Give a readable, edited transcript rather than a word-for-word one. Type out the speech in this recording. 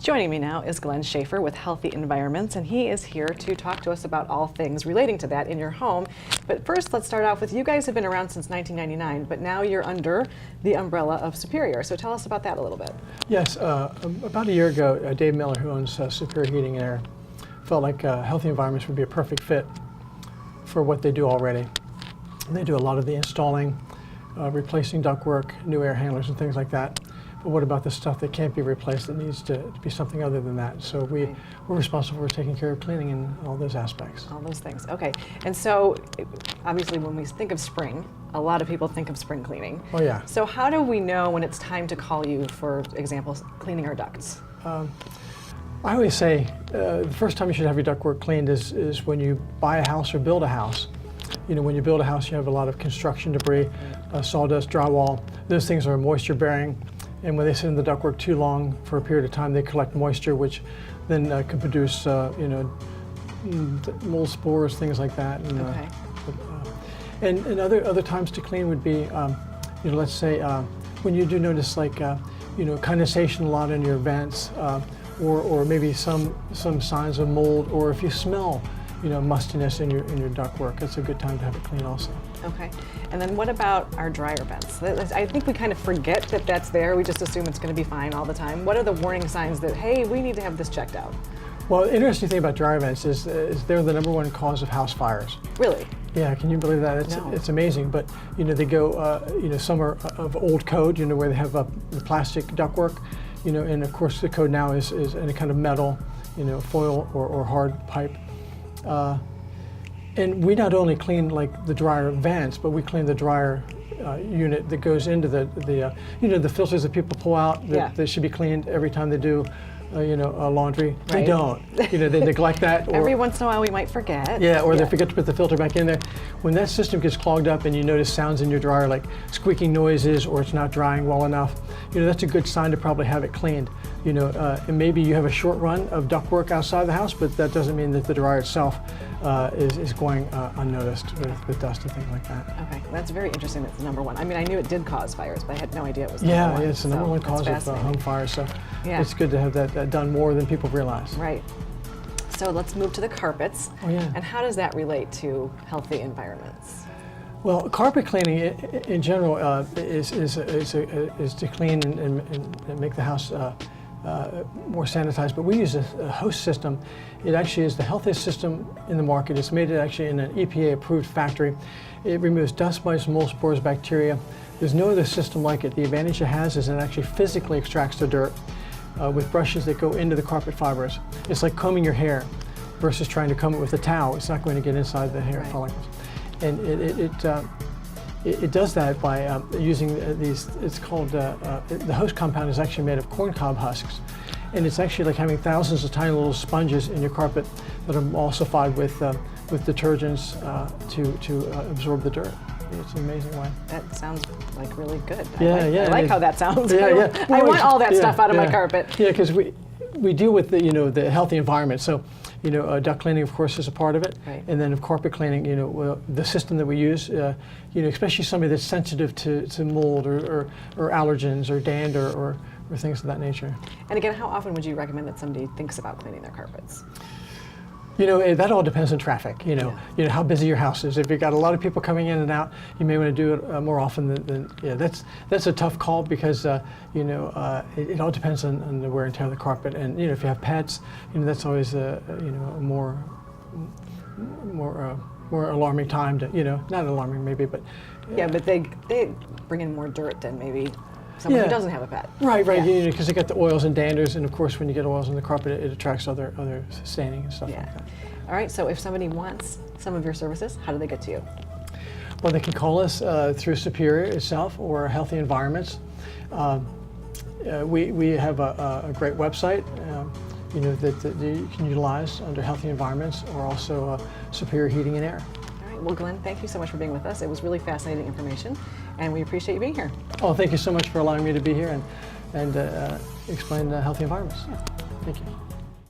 Joining me now is Glenn Sheaffer with Healthy Environments, and he is here to talk to us about all things relating to that in your home. But first, let's start off with, you guys have been around since 1999, but now you're under the umbrella of Superior. So tell us about that a little bit. Yes, about a year ago, Dave Miller, who owns Superior Heating and Air, felt like Healthy Environments would be a perfect fit for what they do already. And they do a lot of the installing, replacing ductwork, new air handlers and things like that. But what about the stuff that can't be replaced, that needs to be something other than that? So we're responsible for taking care of cleaning in all those aspects. All those things, okay. And so, obviously when we think of spring, a lot of people think of spring cleaning. Oh yeah. So how do we know when it's time to call you, for example, cleaning our ducts? I always say the first time you should have your ductwork cleaned is when you buy a house or build a house. You know, when you build a house, you have a lot of construction debris, sawdust, drywall. Those things are moisture bearing. And when they sit in the ductwork too long for a period of time, they collect moisture, which then can produce, mold spores, things like that. And, okay. And other times to clean would be, let's say when you do notice condensation a lot in your vents, or maybe some signs of mold, or if you smell, mustiness in your ductwork, it's a good time to have it clean also. Okay. And then what about our dryer vents? I think we kind of forget that that's there. We just assume it's going to be fine all the time. What are the warning signs that, hey, we need to have this checked out? Well, the interesting thing about dryer vents is they're the #1 cause of house fires. Really? Yeah, can you believe that? No. It's amazing, but they go, some are of old code, where they have the plastic ductwork, and of course the code now is any kind of metal, foil or hard pipe. And we not only clean like the dryer vents, but we clean the dryer unit that goes into the filters that people pull out that should be cleaned every time they do laundry. Right. They don't. They neglect that. Or, every once in a while we might forget. Yeah, or they forget to put the filter back in there. When that system gets clogged up and you notice sounds in your dryer like squeaking noises, or it's not drying well enough, that's a good sign to probably have it cleaned. And maybe you have a short run of ductwork outside the house, but that doesn't mean that the dryer itself is going unnoticed with dust and things like that. Okay, that's very interesting. That's the #1. I mean, I knew it did cause fires, but I had no idea it was #1. Yeah, it's the #1 cause of home fires. So it's good to have that done more than people realize. Right. So let's move to the carpets. Oh yeah. And how does that relate to Healthy Environments? Well, carpet cleaning in general is to clean and make the house more sanitized, but we use a host system. It actually is the healthiest system in the market. It's made actually in an EPA-approved factory. It removes dust mites, mold spores, bacteria. There's no other system like it. The advantage it has is it actually physically extracts the dirt with brushes that go into the carpet fibers. It's like combing your hair versus trying to comb it with a towel. It's not going to get inside the hair follicles. And it does that by using these, it's called, the host compound is actually made of corn cob husks. And it's actually like having thousands of tiny little sponges in your carpet that are emulsified with detergents to absorb the dirt. It's an amazing way. That sounds like really good. I like how that sounds. Yeah, I want all that stuff out of my carpet. Yeah, because we deal with the healthy environment. So duct cleaning, of course, is a part of it. Right. And then of carpet cleaning, the system that we use, especially somebody that's sensitive to mold or allergens or dander or things of that nature. And again, how often would you recommend that somebody thinks about cleaning their carpets? That all depends on traffic. How busy your house is. If you've got a lot of people coming in and out, you may want to do it more often than that's a tough call because it all depends on the wear and tear of the carpet. And if you have pets, that's always more alarming time to not alarming maybe, but yeah, but they bring in more dirt than maybe someone who doesn't have a pet. Right, because they get the oils and danders, and of course when you get oils on the carpet, it attracts other staining and stuff like that. All right, so if somebody wants some of your services, how do they get to you? Well, they can call us through Superior itself or Healthy Environments. We have a great website that you can utilize under Healthy Environments, or also Superior Heating and Air. Well, Glenn, thank you so much for being with us. It was really fascinating information, and we appreciate you being here. Oh, thank you so much for allowing me to be here and explain Healthy Environments. Yeah. Thank you.